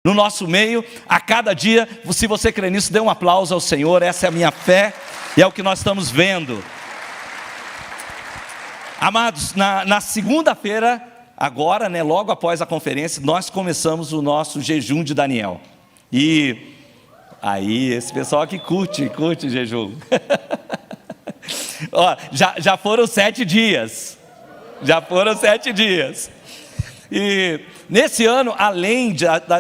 no nosso meio, a cada dia. Se você crê nisso, dê um aplauso ao Senhor. Essa é a minha fé e é o que nós estamos vendo. Amados, na segunda-feira, agora, logo após a conferência, nós começamos o nosso jejum de Daniel. E aí, esse pessoal aqui curte jejum. Ó, já foram 7 dias. Já foram 7 dias. E nesse ano, além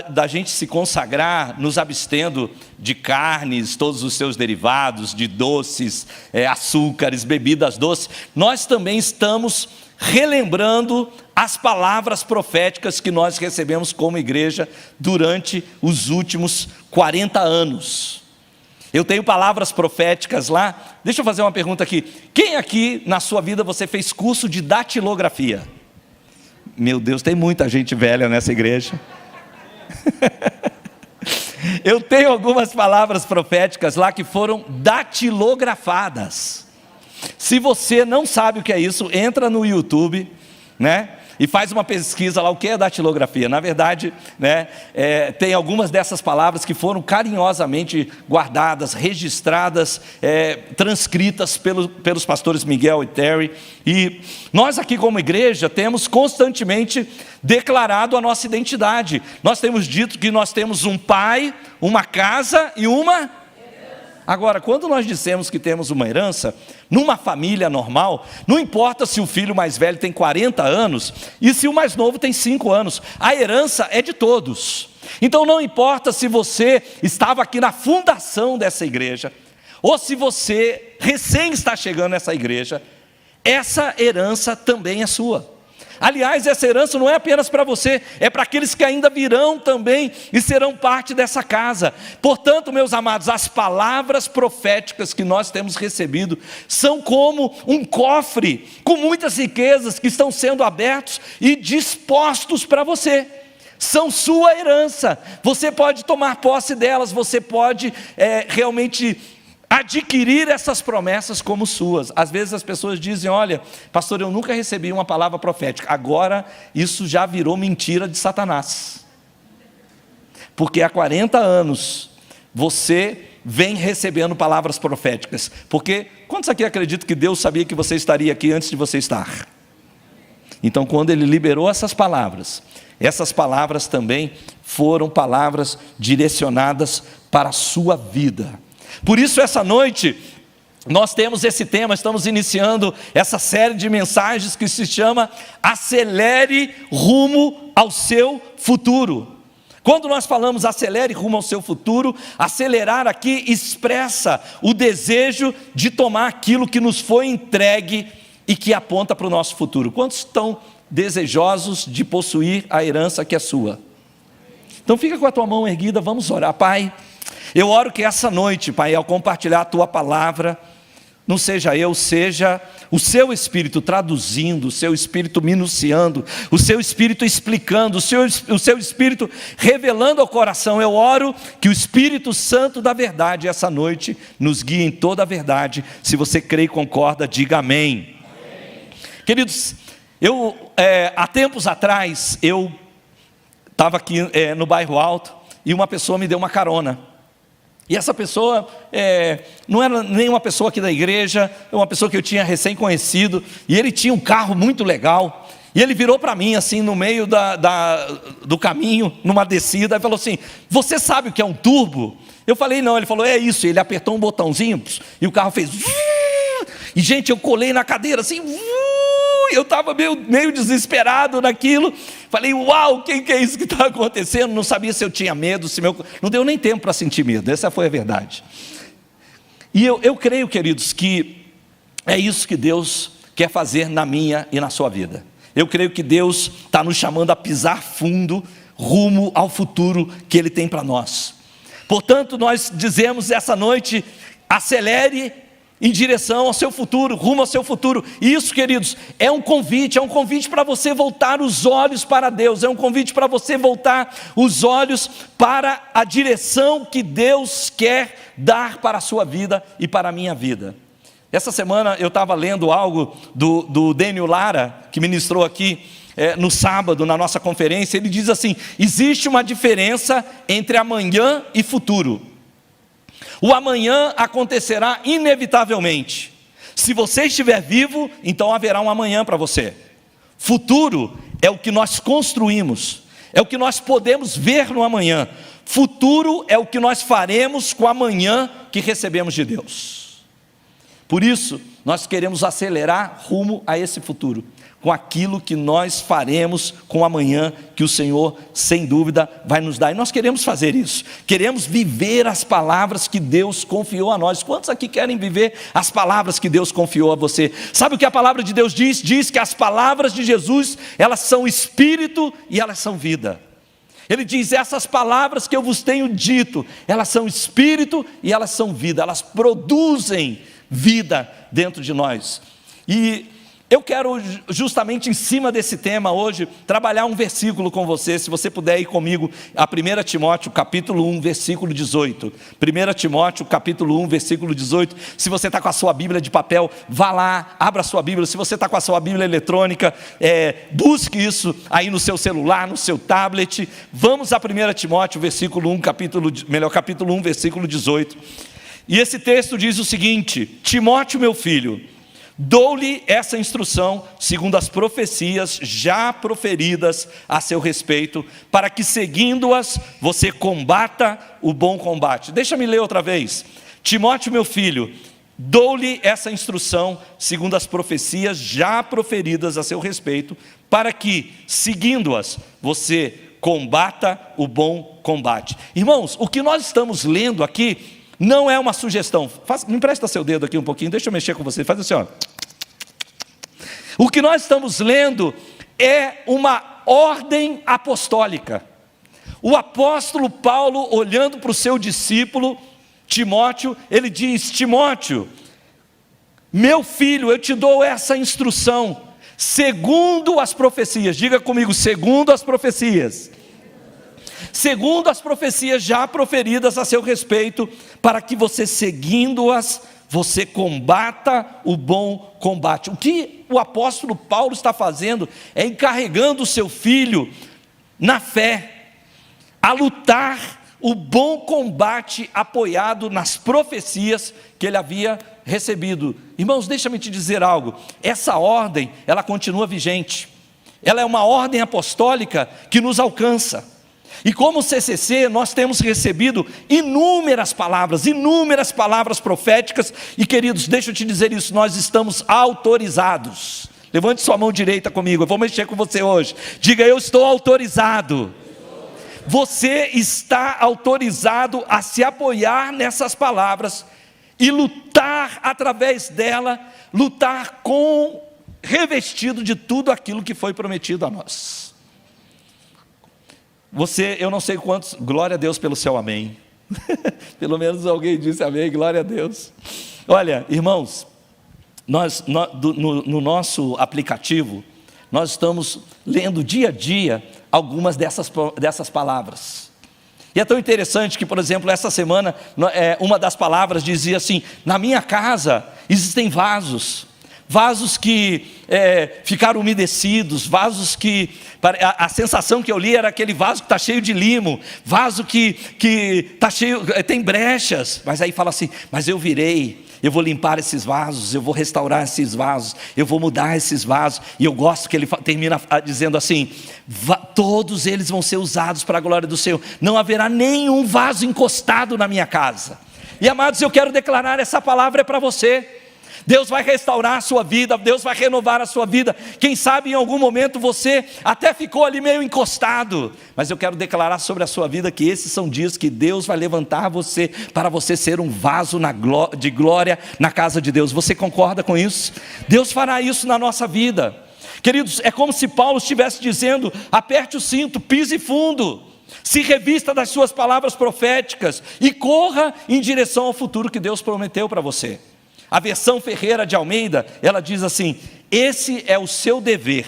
da gente se consagrar, nos abstendo de carnes, todos os seus derivados, de doces, açúcares, bebidas doces, nós também estamos relembrando as palavras proféticas que nós recebemos como igreja durante os últimos 40 anos. Eu tenho palavras proféticas lá. Deixa eu fazer uma pergunta aqui. Quem aqui na sua vida você fez curso de datilografia? Meu Deus, tem muita gente velha nessa igreja. Eu tenho algumas palavras proféticas lá que foram datilografadas. Se você não sabe o que é isso, entra no YouTube, e faz uma pesquisa lá, o que é datilografia. Na verdade, tem algumas dessas palavras que foram carinhosamente guardadas, registradas, transcritas pelos pastores Miguel e Terry. E nós aqui como igreja temos constantemente declarado a nossa identidade. Nós temos dito que nós temos um pai, uma casa e uma... Agora, quando nós dissemos que temos uma herança, numa família normal, não importa se o filho mais velho tem 40 anos e se o mais novo tem 5 anos, a herança é de todos. Então não importa se você estava aqui na fundação dessa igreja, ou se você recém está chegando nessa igreja, essa herança também é sua. Aliás, essa herança não é apenas para você, é para aqueles que ainda virão também e serão parte dessa casa. Portanto, meus amados, as palavras proféticas que nós temos recebido são como um cofre com muitas riquezas que estão sendo abertos e dispostos para você. São sua herança, você pode tomar posse delas, você pode realmente adquirir essas promessas como suas. Às vezes as pessoas dizem: olha, pastor, eu nunca recebi uma palavra profética. Agora isso já virou mentira de Satanás, porque há 40 anos você vem recebendo palavras proféticas. Porque quantos aqui acreditam que Deus sabia que você estaria aqui antes de você estar? Então, quando Ele liberou essas palavras também foram palavras direcionadas para a sua vida. Por isso, essa noite, nós temos esse tema, estamos iniciando essa série de mensagens que se chama Acelere Rumo ao Seu Futuro. Quando nós falamos acelere rumo ao seu futuro, acelerar aqui expressa o desejo de tomar aquilo que nos foi entregue e que aponta para o nosso futuro. Quantos estão desejosos de possuir a herança que é sua? Então fica com a tua mão erguida, vamos orar. Pai, eu oro que essa noite, Pai, ao compartilhar a Tua palavra, não seja eu, seja o Seu Espírito traduzindo, o Seu Espírito minuciando, o Seu Espírito explicando, o Seu Espírito revelando ao coração. Eu oro que o Espírito Santo da verdade essa noite nos guie em toda a verdade. Se você crê e concorda, diga amém. Amém. Queridos, há tempos atrás, eu estava aqui no bairro Alto e uma pessoa me deu uma carona. E essa pessoa não era nem uma pessoa aqui da igreja, é uma pessoa que eu tinha recém conhecido, e ele tinha um carro muito legal, e ele virou para mim assim, no meio do caminho, numa descida, e falou assim: você sabe o que é um turbo? Eu falei: não. Ele falou: é isso. Ele apertou um botãozinho, e o carro fez... E gente, eu colei na cadeira assim... Eu estava meio desesperado naquilo. Falei: uau, o que é isso que está acontecendo? Não sabia se eu tinha medo, não deu nem tempo para sentir medo. Essa foi a verdade. E eu creio, queridos, que é isso que Deus quer fazer na minha e na sua vida. Eu creio que Deus está nos chamando a pisar fundo rumo ao futuro que Ele tem para nós. Portanto, nós dizemos essa noite: acelere em direção ao seu futuro, rumo ao seu futuro. E isso, queridos, é um convite para você voltar os olhos para Deus, é um convite para você voltar os olhos para a direção que Deus quer dar para a sua vida e para a minha vida. Essa semana eu estava lendo algo do Daniel Lara, que ministrou aqui no sábado, na nossa conferência, ele diz assim: existe uma diferença entre amanhã e futuro. O amanhã acontecerá inevitavelmente. Se você estiver vivo, então haverá um amanhã para você. Futuro é o que nós construímos, é o que nós podemos ver no amanhã. Futuro é o que nós faremos com o amanhã que recebemos de Deus. Por isso, nós queremos acelerar rumo a esse futuro, com aquilo que nós faremos com o amanhã que o Senhor, sem dúvida, vai nos dar. E nós queremos fazer isso, queremos viver as palavras que Deus confiou a nós. Quantos aqui querem viver as palavras que Deus confiou a você? Sabe o que a palavra de Deus diz? Diz que as palavras de Jesus, elas são espírito e elas são vida. Ele diz: essas palavras que eu vos tenho dito, elas são espírito e elas são vida, elas produzem vida dentro de nós. E eu quero justamente em cima desse tema hoje, trabalhar um versículo com você. Se você puder ir comigo a 1 Timóteo capítulo 1, versículo 18. 1 Timóteo capítulo 1, versículo 18. Se você está com a sua Bíblia de papel, vá lá, abra a sua Bíblia. Se você está com a sua Bíblia eletrônica, busque isso aí no seu celular, no seu tablet. Vamos a 1 Timóteo capítulo 1, versículo 18. E esse texto diz o seguinte: Timóteo, meu filho, dou-lhe essa instrução, segundo as profecias já proferidas a seu respeito, para que, seguindo-as, você combata o bom combate. Deixa-me ler outra vez. Timóteo, meu filho, dou-lhe essa instrução, segundo as profecias já proferidas a seu respeito, para que, seguindo-as, você combata o bom combate. Irmãos, o que nós estamos lendo aqui não é uma sugestão. Me empresta seu dedo aqui um pouquinho, deixa eu mexer com você. Faz assim, ó. O que nós estamos lendo é uma ordem apostólica. O apóstolo Paulo, olhando para o seu discípulo Timóteo, ele diz: Timóteo, meu filho, eu te dou essa instrução, segundo as profecias. Diga comigo: segundo as profecias. Segundo as profecias já proferidas a seu respeito, para que você, seguindo-as, você combata o bom combate. O que o apóstolo Paulo está fazendo é encarregando o seu filho na fé, a lutar o bom combate apoiado nas profecias que ele havia recebido. Irmãos, deixa-me te dizer algo, essa ordem, ela continua vigente, ela é uma ordem apostólica que nos alcança. E como CCC, nós temos recebido inúmeras palavras proféticas, e queridos, deixa eu te dizer isso, nós estamos autorizados. Levante sua mão direita comigo, eu vou mexer com você hoje. Diga: eu estou autorizado. Você está autorizado a se apoiar nessas palavras e lutar através dela, lutar revestido de tudo aquilo que foi prometido a nós. Eu não sei quantos, glória a Deus pelo seu amém. Pelo menos alguém disse amém, glória a Deus. Olha, irmãos, no nosso aplicativo, nós estamos lendo dia a dia algumas dessas palavras. E é tão interessante que, por exemplo, essa semana, uma das palavras dizia assim: na minha casa existem vasos que ficaram umedecidos, vasos que, a sensação que eu li era aquele vaso que está cheio de limo, vaso que está cheio, tem brechas, mas aí fala assim: mas eu vou limpar esses vasos, eu vou restaurar esses vasos, eu vou mudar esses vasos. E eu gosto que ele termina dizendo assim: todos eles vão ser usados para a glória do Senhor, não haverá nenhum vaso encostado na minha casa. E amados, eu quero declarar essa palavra para você. Deus vai restaurar a sua vida, Deus vai renovar a sua vida. Quem sabe em algum momento você até ficou ali meio encostado, mas eu quero declarar sobre a sua vida que esses são dias que Deus vai levantar você, para você ser um vaso de glória na casa de Deus. Você concorda com isso? Deus fará isso na nossa vida. Queridos, é como se Paulo estivesse dizendo: aperte o cinto, pise fundo, se revista das suas palavras proféticas e corra em direção ao futuro que Deus prometeu para você. A versão Ferreira de Almeida, ela diz assim: esse é o seu dever,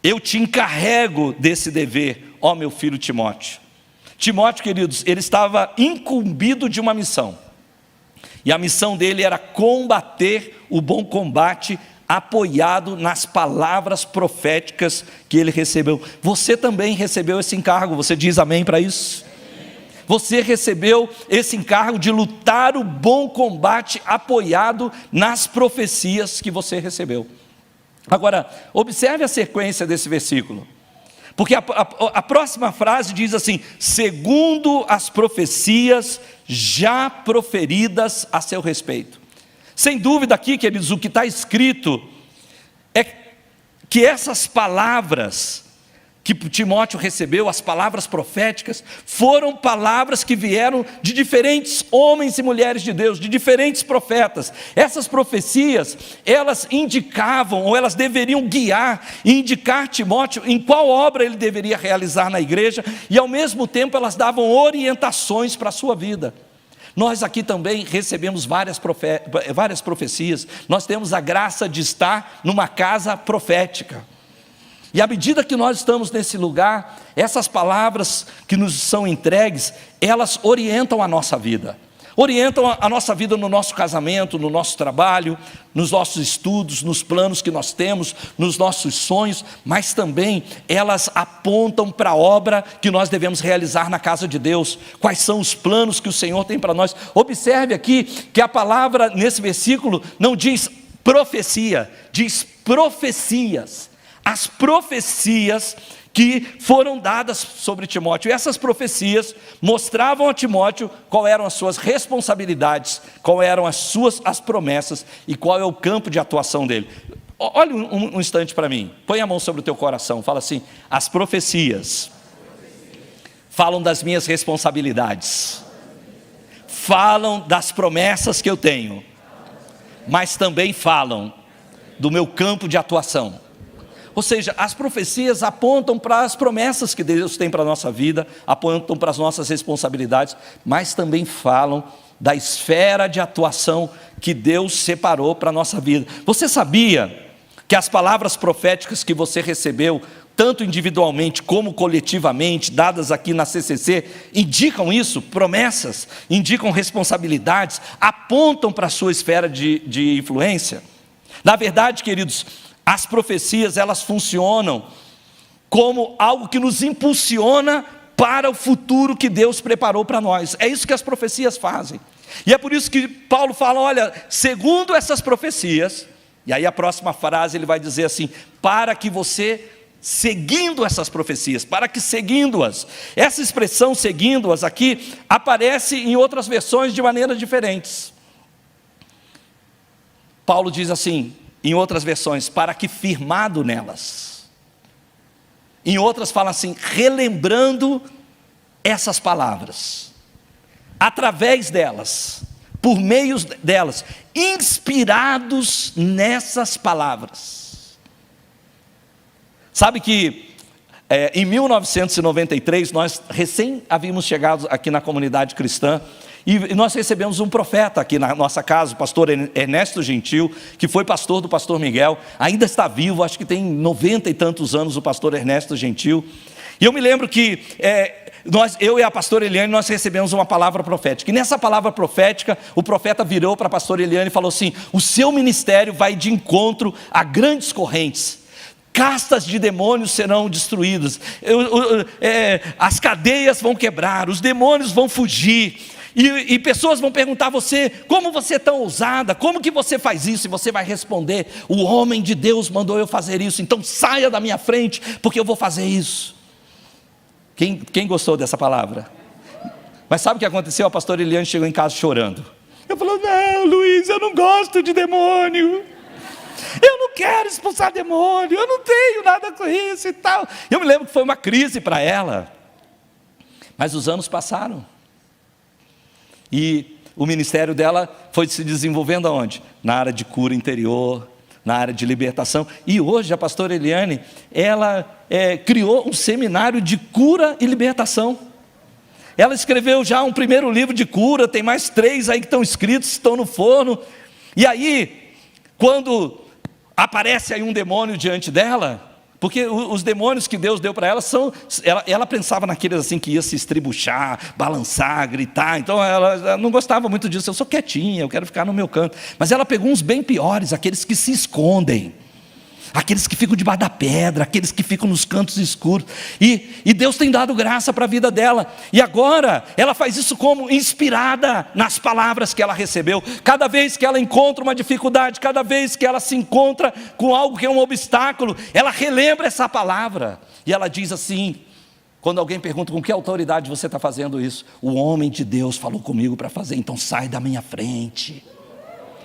eu te encarrego desse dever, ó meu filho Timóteo. Timóteo, queridos, ele estava incumbido de uma missão, e a missão dele era combater o bom combate apoiado nas palavras proféticas que ele recebeu. Você também recebeu esse encargo, você diz amém para isso? Você recebeu esse encargo de lutar o bom combate apoiado nas profecias que você recebeu. Agora, observe a sequência desse versículo, porque a próxima frase diz assim: segundo as profecias já proferidas a seu respeito. Sem dúvida aqui, queridos, o que está escrito é que essas palavras que Timóteo recebeu, as palavras proféticas, foram palavras que vieram de diferentes homens e mulheres de Deus, de diferentes profetas. Essas profecias, elas indicavam, ou elas deveriam guiar e indicar Timóteo em qual obra ele deveria realizar na igreja, e ao mesmo tempo elas davam orientações para a sua vida. Nós aqui também recebemos várias profecias, nós temos a graça de estar numa casa profética. E à medida que nós estamos nesse lugar, essas palavras que nos são entregues, elas orientam a nossa vida. Orientam a nossa vida no nosso casamento, no nosso trabalho, nos nossos estudos, nos planos que nós temos, nos nossos sonhos, mas também elas apontam para a obra que nós devemos realizar na casa de Deus. Quais são os planos que o Senhor tem para nós? Observe aqui que a palavra nesse versículo não diz profecia, diz profecias. As profecias que foram dadas sobre Timóteo. E essas profecias mostravam a Timóteo qual eram as suas responsabilidades, qual eram as promessas e qual é o campo de atuação dele. Olha um instante para mim, põe a mão sobre o teu coração, fala assim: as profecias falam das minhas responsabilidades, falam das promessas que eu tenho, mas também falam do meu campo de atuação. Ou seja, as profecias apontam para as promessas que Deus tem para a nossa vida, apontam para as nossas responsabilidades, mas também falam da esfera de atuação que Deus separou para a nossa vida. Você sabia que as palavras proféticas que você recebeu, tanto individualmente como coletivamente, dadas aqui na CCC, indicam isso? Promessas, indicam responsabilidades, apontam para a sua esfera de influência? Na verdade, queridos, as profecias, elas funcionam como algo que nos impulsiona para o futuro que Deus preparou para nós. É isso que as profecias fazem. E é por isso que Paulo fala, olha, segundo essas profecias, e aí a próxima frase ele vai dizer assim: para que você, seguindo essas profecias, para que seguindo-as. Essa expressão seguindo-as aqui aparece em outras versões de maneiras diferentes. Paulo diz assim, em outras versões, para que firmado nelas. Em outras fala assim, relembrando essas palavras, através delas, por meio delas, inspirados nessas palavras. Sabe que em 1993, nós recém havíamos chegado aqui na comunidade cristã, e nós recebemos um profeta aqui na nossa casa, o pastor Ernesto Gentil, que foi pastor do pastor Miguel, ainda está vivo, acho que tem 90 e tantos anos o pastor Ernesto Gentil. E eu me lembro que eu e a pastora Eliane, nós recebemos uma palavra profética. E nessa palavra profética, o profeta virou para a pastora Eliane e falou assim: o seu ministério vai de encontro a grandes correntes. Castas de demônios serão destruídas, as cadeias vão quebrar, os demônios vão fugir. E pessoas vão perguntar a você: como você é tão ousada? Como que você faz isso? E você vai responder: o homem de Deus mandou eu fazer isso, então saia da minha frente, porque eu vou fazer isso. Quem gostou dessa palavra? Mas sabe o que aconteceu? A pastora Eliane chegou em casa chorando. Eu falei: não, Luiz, eu não gosto de demônio, eu não quero expulsar demônio, eu não tenho nada com isso e tal. Eu me lembro que foi uma crise para ela, mas os anos passaram. E o ministério dela foi se desenvolvendo aonde? Na área de cura interior, na área de libertação. E hoje a pastora Eliane, ela criou um seminário de cura e libertação. Ela escreveu já um primeiro livro de cura, tem mais 3 aí que estão escritos, estão no forno. E aí, quando aparece aí um demônio diante dela, Porque os demônios que Deus deu para ela ela pensava naqueles assim que ia se estribuchar, balançar, gritar. Então ela não gostava muito disso. Eu sou quietinha, eu quero ficar no meu canto. Mas ela pegou uns bem piores, aqueles que se escondem, aqueles que ficam debaixo da pedra, aqueles que ficam nos cantos escuros. E Deus tem dado graça para a vida dela. E agora ela faz isso como inspirada nas palavras que ela recebeu. Cada vez que ela encontra uma dificuldade, cada vez que ela se encontra com algo que é um obstáculo, ela relembra essa palavra. E ela diz assim, quando alguém pergunta com que autoridade você está fazendo isso: o homem de Deus falou comigo para fazer, então sai da minha frente.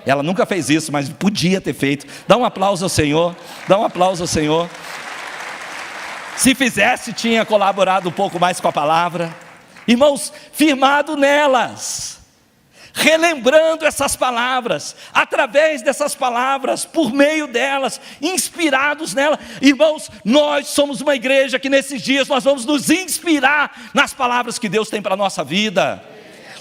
Ela nunca fez isso, mas podia ter feito. Dá um aplauso ao Senhor, dá um aplauso ao Senhor. Se fizesse, tinha colaborado um pouco mais com a palavra. Irmãos, firmado nelas, relembrando essas palavras, através dessas palavras, por meio delas, inspirados nela. Irmãos, nós somos uma igreja que nesses dias nós vamos nos inspirar nas palavras que Deus tem para a nossa vida.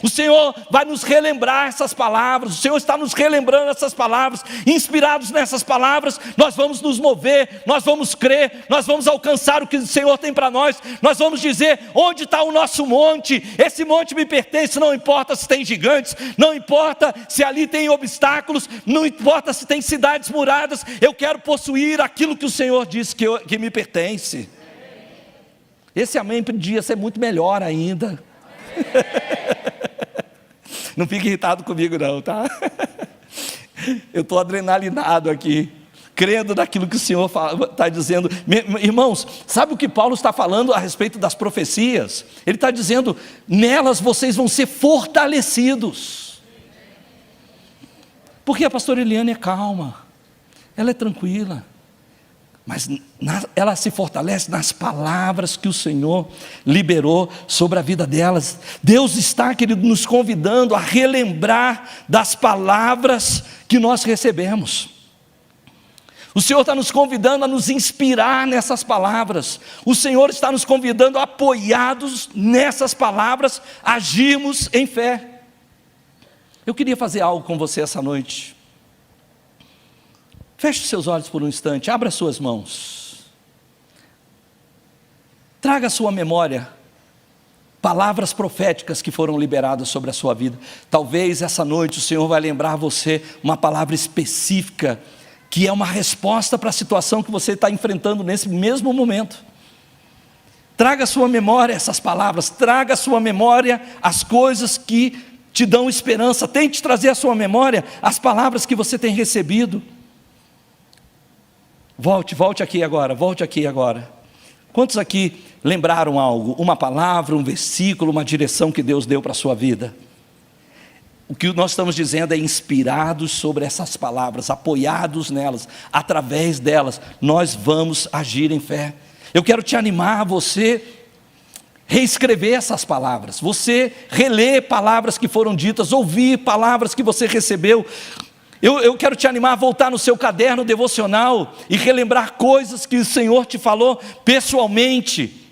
O Senhor vai nos relembrar essas palavras, o Senhor está nos relembrando essas palavras. Inspirados nessas palavras, nós vamos nos mover, nós vamos crer, nós vamos alcançar o que o Senhor tem para nós. Nós vamos dizer: onde está o nosso monte? Esse monte me pertence, não importa se tem gigantes, não importa se ali tem obstáculos, não importa se tem cidades muradas, eu quero possuir aquilo que o Senhor disse que me pertence. Esse amém podia ser muito melhor ainda. Não fique irritado comigo não, tá? Eu estou adrenalinado aqui, crendo naquilo que o Senhor está dizendo. Irmãos, sabe o que Paulo está falando a respeito das profecias? Ele está dizendo: nelas vocês vão ser fortalecidos. Porque a pastora Eliane é calma, ela é tranquila, mas ela se fortalece nas palavras que o Senhor liberou sobre a vida delas. Deus está, querido, nos convidando a relembrar das palavras que nós recebemos. O Senhor está nos convidando a nos inspirar nessas palavras. O Senhor está nos convidando, apoiados nessas palavras, agirmos em fé. Eu queria fazer algo com você essa noite. Feche os seus olhos por um instante, abra suas mãos. Traga à sua memória palavras proféticas que foram liberadas sobre a sua vida. Talvez essa noite o Senhor vai lembrar você uma palavra específica, que é uma resposta para a situação que você está enfrentando nesse mesmo momento. Traga à sua memória essas palavras, traga à sua memória as coisas que te dão esperança. Tente trazer à sua memória as palavras que você tem recebido. Volte aqui agora, volte aqui agora. Quantos aqui lembraram algo? Uma palavra, um versículo, uma direção que Deus deu para a sua vida? O que nós estamos dizendo é: inspirados sobre essas palavras, apoiados nelas, através delas, nós vamos agir em fé. Eu quero te animar a você reescrever essas palavras, você reler palavras que foram ditas, ouvir palavras que você recebeu. Eu quero te animar a voltar no seu caderno devocional e relembrar coisas que o Senhor te falou pessoalmente.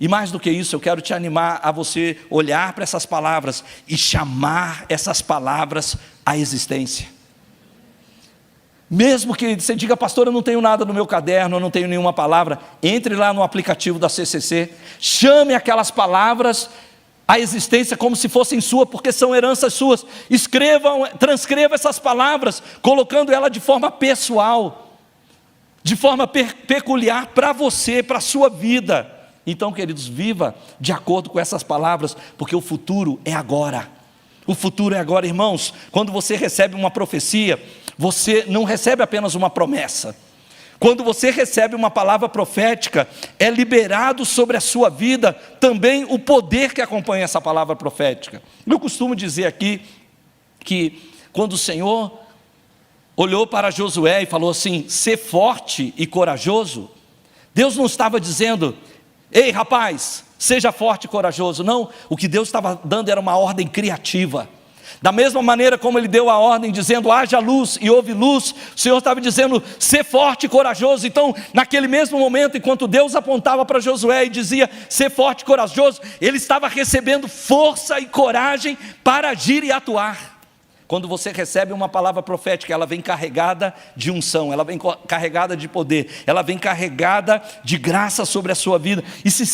E mais do que isso, eu quero te animar a você olhar para essas palavras e chamar essas palavras à existência. Mesmo que você diga: pastor, eu não tenho nada no meu caderno, eu não tenho nenhuma palavra, entre lá no aplicativo da CCC, chame aquelas palavras a existência como se fossem suas, porque são heranças suas. Transcreva essas palavras, colocando ela de forma pessoal, de forma peculiar para você, para a sua vida. Então, queridos, viva de acordo com essas palavras, porque o futuro é agora. O futuro é agora, irmãos. Quando você recebe uma profecia, você não recebe apenas uma promessa. Quando você recebe uma palavra profética, é liberado sobre a sua vida também o poder que acompanha essa palavra profética. Eu costumo dizer aqui que quando o Senhor olhou para Josué e falou assim: ser forte e corajoso, Deus não estava dizendo: ei rapaz, seja forte e corajoso. Não, o que Deus estava dando era uma ordem criativa. Da mesma maneira como Ele deu a ordem dizendo: haja luz, e houve luz, o Senhor estava dizendo: ser forte e corajoso. Então, naquele mesmo momento, enquanto Deus apontava para Josué e dizia: ser forte e corajoso, ele estava recebendo força e coragem para agir e atuar. Quando você recebe uma palavra profética, ela vem carregada de unção, ela vem carregada de poder, ela vem carregada de graça sobre a sua vida. E se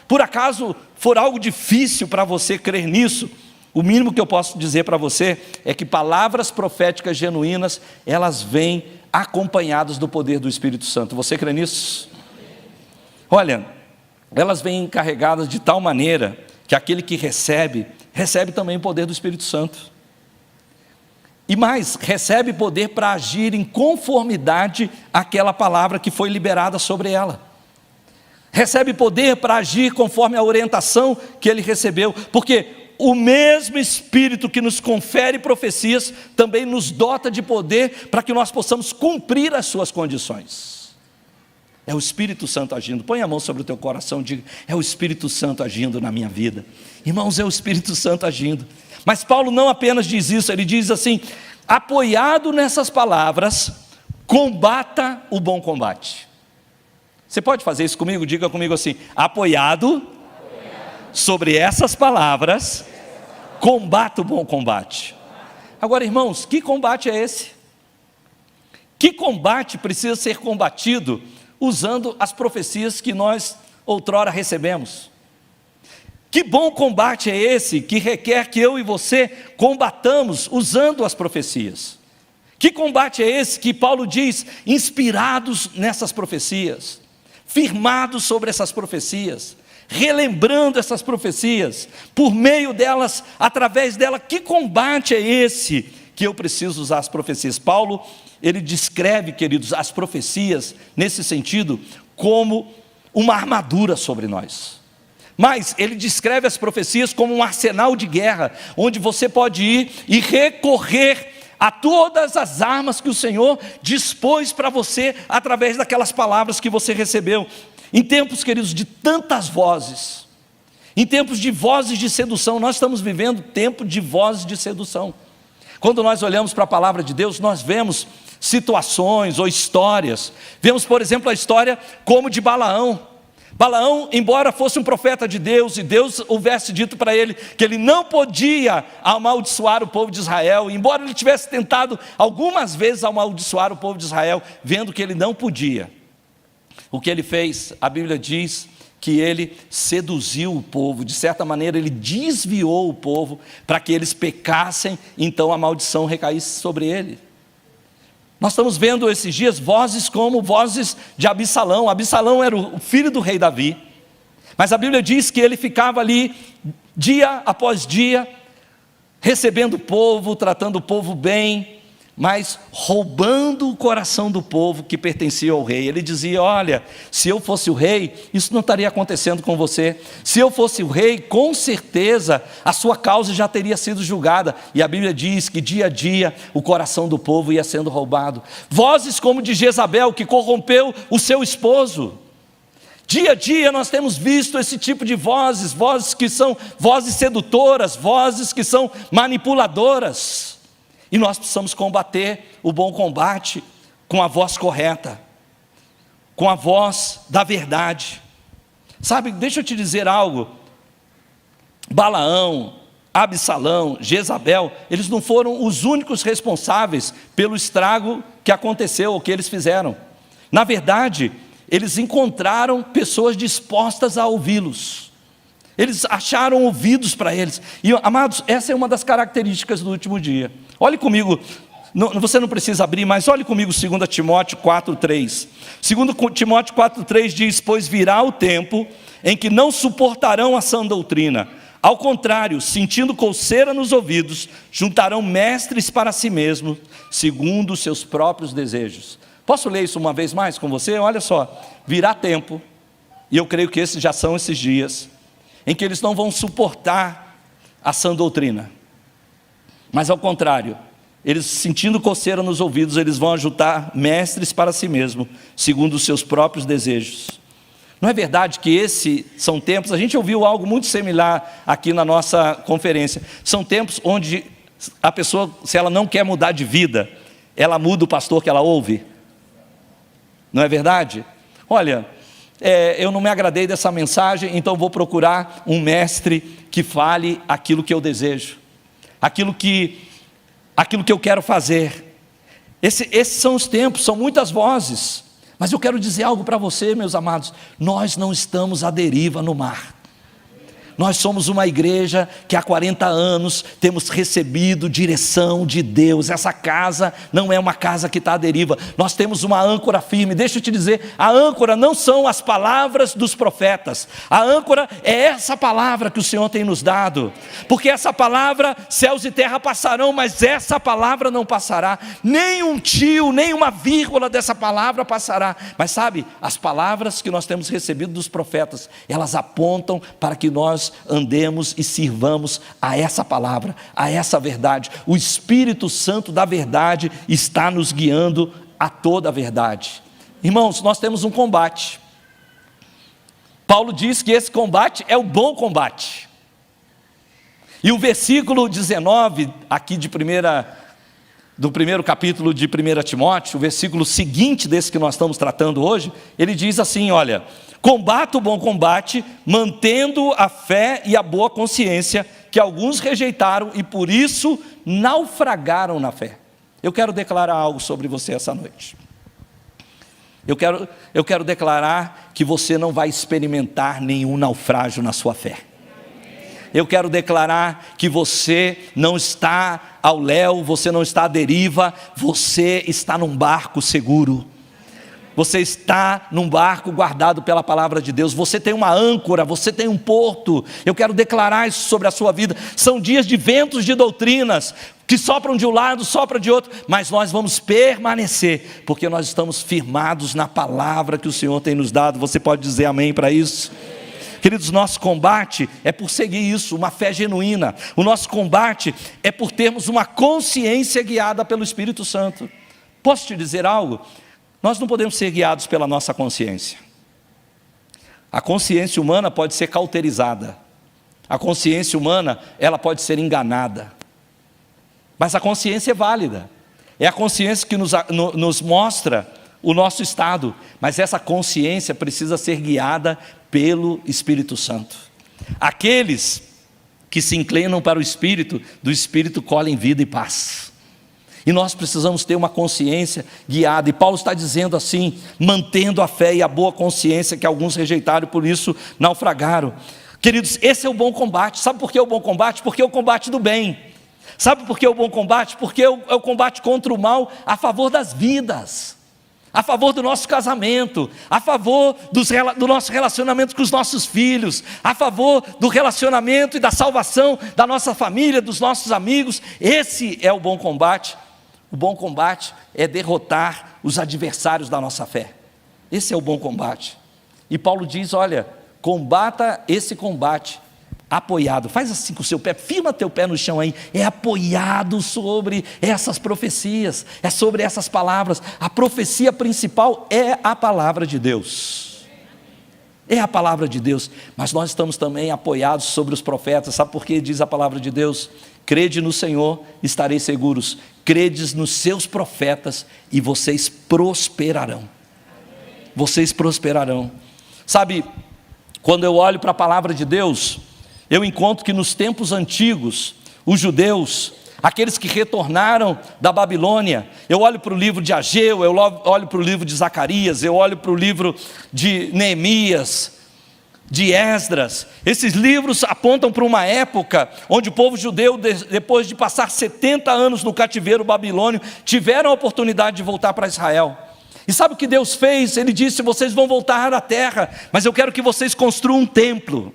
por acaso for algo difícil para você crer nisso, o mínimo que eu posso dizer para você é que palavras proféticas genuínas, elas vêm acompanhadas do poder do Espírito Santo. Você crê nisso? Olha, elas vêm carregadas de tal maneira que aquele que recebe também o poder do Espírito Santo. E mais, recebe poder para agir em conformidade àquela palavra que foi liberada sobre ela. Recebe poder para agir conforme a orientação que ele recebeu, porque o mesmo Espírito que nos confere profecias, também nos dota de poder para que nós possamos cumprir as suas condições. É o Espírito Santo agindo. Põe a mão sobre o teu coração e diga: é o Espírito Santo agindo na minha vida. Irmãos, é o Espírito Santo agindo. Mas Paulo não apenas diz isso, ele diz assim: apoiado nessas palavras, combata o bom combate. Você pode fazer isso comigo? Diga comigo assim: apoiado sobre essas palavras, combata o bom combate. Agora, irmãos, que combate é esse? Que combate precisa ser combatido usando as profecias que nós outrora recebemos? Que bom combate é esse que requer que eu e você combatamos usando as profecias? Que combate é esse que Paulo diz, inspirados nessas profecias, firmados sobre essas profecias, relembrando essas profecias, por meio delas, através dela? Que combate é esse que eu preciso usar as profecias? Paulo, ele descreve, queridos, as profecias, nesse sentido, como uma armadura sobre nós. Mas ele descreve as profecias como um arsenal de guerra, onde você pode ir e recorrer a todas as armas que o Senhor dispôs para você, através daquelas palavras que você recebeu. Em tempos, queridos, de tantas vozes, em tempos de vozes de sedução, nós estamos vivendo tempo de vozes de sedução. Quando nós olhamos para a palavra de Deus, nós vemos situações ou histórias. Vemos, por exemplo, a história como de Balaão. Balaão, embora fosse um profeta de Deus, e Deus houvesse dito para ele que ele não podia amaldiçoar o povo de Israel, embora ele tivesse tentado algumas vezes amaldiçoar o povo de Israel, vendo que ele não podia, o que ele fez? A Bíblia diz que ele seduziu o povo, de certa maneira ele desviou o povo, para que eles pecassem, então a maldição recaísse sobre ele. Nós estamos vendo esses dias vozes como vozes de Absalão. Absalão era o filho do rei Davi, mas a Bíblia diz que ele ficava ali dia após dia, recebendo o povo, tratando o povo bem, mas roubando o coração do povo que pertencia ao rei. Ele dizia: olha, se eu fosse o rei, isso não estaria acontecendo com você. Se eu fosse o rei, com certeza a sua causa já teria sido julgada. E a Bíblia diz que dia a dia o coração do povo ia sendo roubado. Vozes como de Jezabel, que corrompeu o seu esposo. Dia a dia nós temos visto esse tipo de vozes, vozes que são vozes sedutoras, vozes que são manipuladoras. E nós precisamos combater o bom combate com a voz correta, com a voz da verdade. Sabe, deixa eu te dizer algo. Balaão, Absalão, Jezabel, eles não foram os únicos responsáveis pelo estrago que aconteceu, ou que eles fizeram. Na verdade, eles encontraram pessoas dispostas a ouvi-los. Eles acharam ouvidos para eles. E, amados, essa é uma das características do último dia. Olhe comigo, você não precisa abrir, mas olhe comigo 2 Timóteo 4,3. 2 Timóteo 4,3 diz: pois virá o tempo em que não suportarão a sã doutrina. Ao contrário, sentindo coceira nos ouvidos, juntarão mestres para si mesmos, segundo os seus próprios desejos. Posso ler isso uma vez mais com você? Olha só, virá tempo, e eu creio que esses já são esses dias, em que eles não vão suportar a sã doutrina, mas ao contrário, eles, sentindo coceira nos ouvidos, eles vão ajuntar mestres para si mesmo, segundo os seus próprios desejos. Não é verdade que esses são tempos, a gente ouviu algo muito similar aqui na nossa conferência, são tempos onde a pessoa, se ela não quer mudar de vida, ela muda o pastor que ela ouve, não é verdade? Olha, eu não me agradei dessa mensagem, então vou procurar um mestre que fale aquilo que eu desejo, aquilo que aquilo que eu quero fazer. Esses são os tempos, são muitas vozes, mas eu quero dizer algo para você, meus amados: nós não estamos à deriva no mar. Nós somos uma igreja que há 40 anos temos recebido direção de Deus. Essa casa não é uma casa que está à deriva. Nós temos uma âncora firme. Deixa eu te dizer, a âncora não são as palavras dos profetas. A âncora é essa palavra que o Senhor tem nos dado. Porque essa palavra, céus e terra passarão, mas essa palavra não passará. Nem um tio, nem uma vírgula dessa palavra passará. Mas sabe, as palavras que nós temos recebido dos profetas, elas apontam para que nós andemos e sirvamos a essa palavra, a essa verdade. O Espírito Santo da verdade está nos guiando a toda a verdade. Irmãos, nós temos um combate. Paulo diz que esse combate é o bom combate. E o versículo 19, aqui do primeiro capítulo de 1 Timóteo, o versículo seguinte desse que nós estamos tratando hoje, ele diz assim, olha: combata o bom combate, mantendo a fé e a boa consciência, que alguns rejeitaram e por isso naufragaram na fé. Eu quero declarar algo sobre você essa noite. Eu quero declarar que você não vai experimentar nenhum naufrágio na sua fé. Eu quero declarar que você não está ao léu, você não está à deriva, você está num barco seguro. Você está num barco guardado pela palavra de Deus. Você tem uma âncora, você tem um porto. Eu quero declarar isso sobre a sua vida. São dias de ventos de doutrinas, que sopram de um lado, sopram de outro, mas nós vamos permanecer, porque nós estamos firmados na palavra que o Senhor tem nos dado. Você pode dizer amém para isso? Queridos, nosso combate é por seguir isso, uma fé genuína. O nosso combate é por termos uma consciência guiada pelo Espírito Santo. Posso te dizer algo? Nós não podemos ser guiados pela nossa consciência. A consciência humana pode ser cauterizada. A consciência humana, ela pode ser enganada. Mas a consciência é válida. É a consciência que nos mostra o nosso estado. Mas essa consciência precisa ser guiada pelo Espírito Santo. Aqueles que se inclinam para o Espírito, do Espírito colhem vida e paz. E nós precisamos ter uma consciência guiada. E Paulo está dizendo assim, mantendo a fé e a boa consciência, que alguns rejeitaram e por isso naufragaram. Queridos, esse é o bom combate. Sabe por que é o bom combate? Porque é o combate do bem. Sabe por que é o bom combate? Porque é o combate contra o mal a favor das vidas, a favor do nosso casamento, a favor do nosso relacionamento com os nossos filhos, a favor do relacionamento e da salvação da nossa família, dos nossos amigos. Esse é o bom combate. O bom combate é derrotar os adversários da nossa fé. Esse é o bom combate. E Paulo diz, olha, combata esse combate apoiado, faz assim com o seu pé, firma teu pé no chão aí, é apoiado sobre essas profecias, é sobre essas palavras. A profecia principal é a palavra de Deus, é a palavra de Deus, mas nós estamos também apoiados sobre os profetas. Sabe por que diz a palavra de Deus? Crede no Senhor, estareis seguros, credes nos seus profetas e vocês prosperarão. Vocês prosperarão. Sabe, quando eu olho para a palavra de Deus, eu encontro que nos tempos antigos, os judeus, aqueles que retornaram da Babilônia, eu olho para o livro de Ageu, eu olho para o livro de Zacarias, eu olho para o livro de Neemias, de Esdras. Esses livros apontam para uma época onde o povo judeu, depois de passar 70 anos no cativeiro babilônio, tiveram a oportunidade de voltar para Israel. E sabe o que Deus fez? Ele disse, vocês vão voltar à terra, mas eu quero que vocês construam um templo.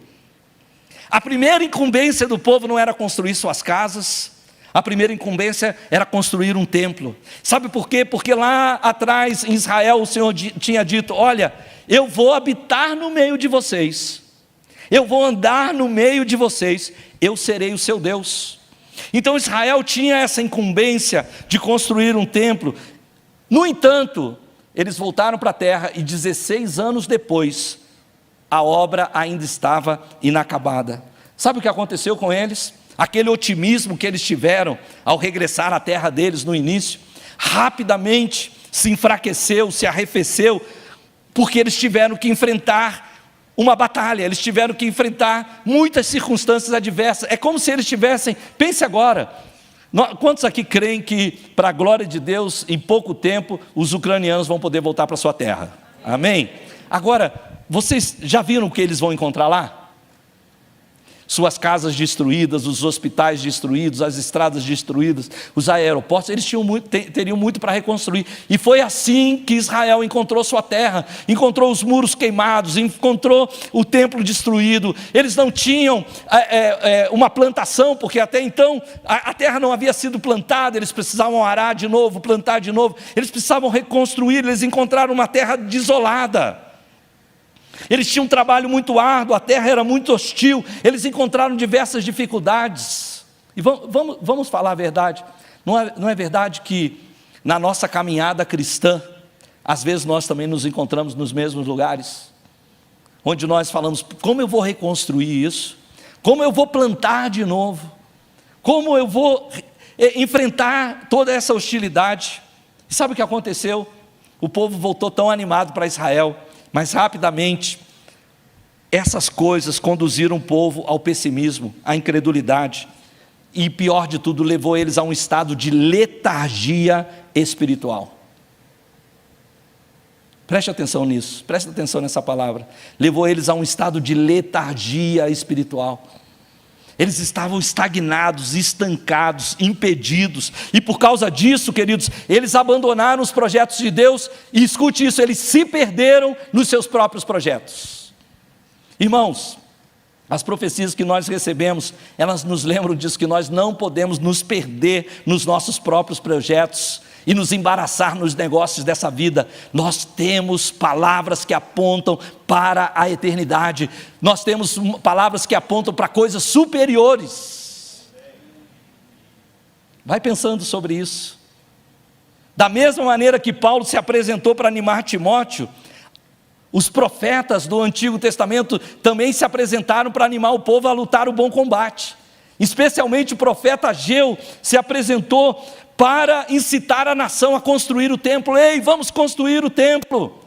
A primeira incumbência do povo não era construir suas casas, a primeira incumbência era construir um templo. Sabe por quê? Porque lá atrás em Israel o Senhor tinha dito, olha, eu vou habitar no meio de vocês, eu vou andar no meio de vocês, eu serei o seu Deus. Então Israel tinha essa incumbência de construir um templo. No entanto, eles voltaram para a terra e 16 anos depois, a obra ainda estava inacabada. Sabe o que aconteceu com eles? Aquele otimismo que eles tiveram ao regressar à terra deles no início, rapidamente se enfraqueceu, se arrefeceu, porque eles tiveram que enfrentar uma batalha, eles tiveram que enfrentar muitas circunstâncias adversas. É como se eles tivessem, pense agora, Quantos aqui creem que, para a glória de Deus, em pouco tempo, os ucranianos vão poder voltar para a sua terra? Amém? Agora, vocês já viram o que eles vão encontrar lá? Suas casas destruídas, os hospitais destruídos, as estradas destruídas, os aeroportos, eles teriam muito para reconstruir. E foi assim que Israel encontrou sua terra, encontrou os muros queimados, encontrou o templo destruído. Eles não tinham uma plantação, porque até então a terra não havia sido plantada, eles precisavam arar de novo, plantar de novo, eles precisavam reconstruir, eles encontraram uma terra desolada. Eles tinham um trabalho muito árduo, a terra era muito hostil, eles encontraram diversas dificuldades. E vamos falar a verdade, não é verdade que na nossa caminhada cristã, às vezes nós também nos encontramos nos mesmos lugares, onde nós falamos, como eu vou reconstruir isso? Como eu vou plantar de novo? Como eu vou enfrentar toda essa hostilidade? E sabe o que aconteceu? O povo voltou tão animado para Israel, mas rapidamente, essas coisas conduziram o povo ao pessimismo, à incredulidade, e pior de tudo, levou eles a um estado de letargia espiritual. Preste atenção nisso, preste atenção nessa palavra. Levou eles a um estado de letargia espiritual. Eles estavam estagnados, estancados, impedidos, e por causa disso, queridos, eles abandonaram os projetos de Deus, e escute isso, eles se perderam nos seus próprios projetos. Irmãos, as profecias que nós recebemos, elas nos lembram disso, que nós não podemos nos perder nos nossos próprios projetos, e nos embaraçar nos negócios dessa vida. Nós temos palavras que apontam para a eternidade, nós temos palavras que apontam para coisas superiores. Vai pensando sobre isso. Da mesma maneira que Paulo se apresentou para animar Timóteo, os profetas do Antigo Testamento também se apresentaram para animar o povo a lutar o bom combate. Especialmente o profeta Ageu se apresentou para incitar a nação a construir o templo. Ei, vamos construir o templo.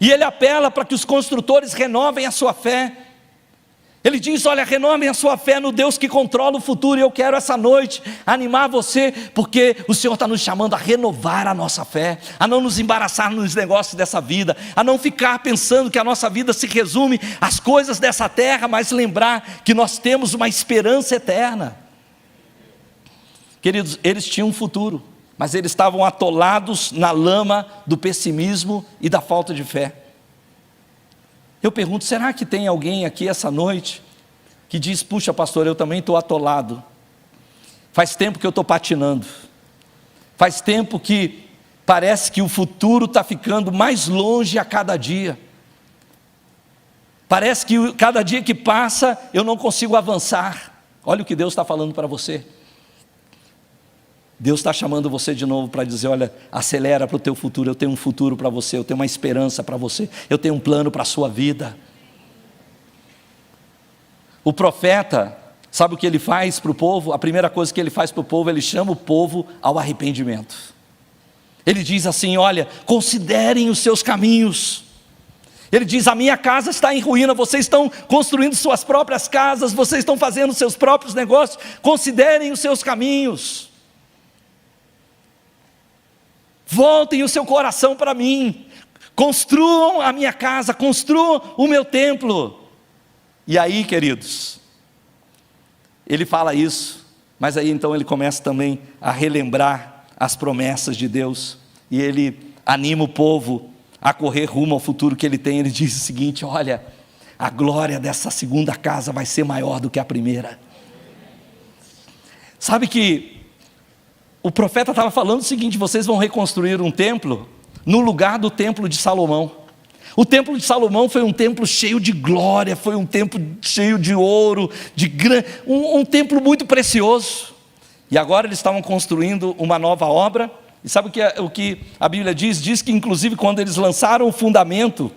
E ele apela para que os construtores renovem a sua fé. Ele diz, olha, renovem a sua fé no Deus que controla o futuro. E eu quero essa noite animar você, porque o Senhor está nos chamando a renovar a nossa fé, a não nos embaraçar nos negócios dessa vida, a não ficar pensando que a nossa vida se resume às coisas dessa terra, mas lembrar que nós temos uma esperança eterna. Queridos, eles tinham um futuro, mas eles estavam atolados na lama do pessimismo e da falta de fé. Eu pergunto, será que tem alguém aqui essa noite que diz, puxa pastor, eu também estou atolado, faz tempo que eu estou patinando, faz tempo que parece que o futuro está ficando mais longe a cada dia, parece que cada dia que passa eu não consigo avançar. Olha o que Deus está falando para você. Deus está chamando você de novo para dizer, olha, acelera para o teu futuro, eu tenho um futuro para você, eu tenho uma esperança para você, eu tenho um plano para a sua vida. O profeta, sabe o que ele faz para o povo? A primeira coisa que ele faz para o povo, ele chama o povo ao arrependimento. Ele diz assim, olha, considerem os seus caminhos. Ele diz, a minha casa está em ruína, vocês estão construindo suas próprias casas, vocês estão fazendo seus próprios negócios, considerem os seus caminhos. Voltem o seu coração para mim, construam a minha casa, construam o meu templo. E aí, queridos, ele fala isso, mas aí então ele começa também a relembrar as promessas de Deus, e ele anima o povo a correr rumo ao futuro que ele tem. Ele diz o seguinte, olha, a glória dessa segunda casa vai ser maior do que a primeira. Sabe que o profeta estava falando o seguinte, vocês vão reconstruir um templo no lugar do templo de Salomão. O templo de Salomão foi um templo cheio de glória, foi um templo cheio de ouro, um templo muito precioso. E agora eles estavam construindo uma nova obra. E sabe o que a Bíblia diz? Diz que inclusive quando eles lançaram o fundamento,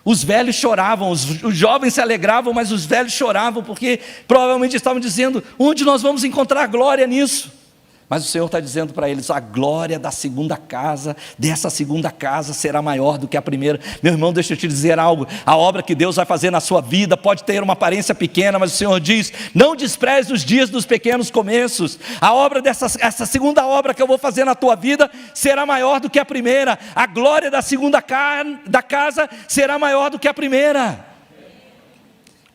os velhos choravam, os jovens se alegravam, mas os velhos choravam, porque provavelmente estavam dizendo, onde nós vamos encontrar glória nisso? Mas o Senhor está dizendo para eles: a glória da segunda casa, dessa segunda casa, será maior do que a primeira. Meu irmão, deixa eu te dizer algo: a obra que Deus vai fazer na sua vida pode ter uma aparência pequena, mas o Senhor diz: não despreze os dias dos pequenos começos. A obra essa segunda obra que eu vou fazer na tua vida será maior do que a primeira. A glória da segunda da casa será maior do que a primeira.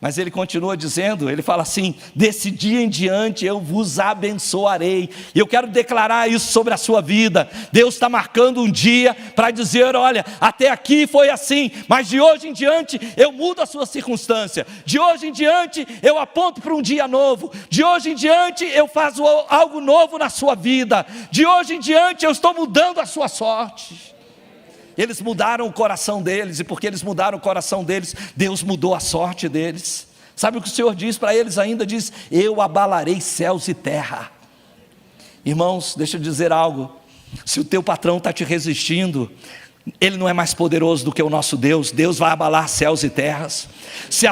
Mas ele continua dizendo, ele fala assim: desse dia em diante eu vos abençoarei. E eu quero declarar isso sobre a sua vida. Deus está marcando um dia para dizer: olha, até aqui foi assim, mas de hoje em diante eu mudo a sua circunstância. De hoje em diante eu aponto para um dia novo. De hoje em diante eu faço algo novo na sua vida. De hoje em diante eu estou mudando a sua sorte. Eles mudaram o coração deles, e porque eles mudaram o coração deles, Deus mudou a sorte deles. Sabe o que o Senhor diz para eles ainda? Diz: eu abalarei céus e terra. Irmãos, deixa eu dizer algo: se o teu patrão está te resistindo, ele não é mais poderoso do que o nosso Deus. Deus vai abalar céus e terras. Se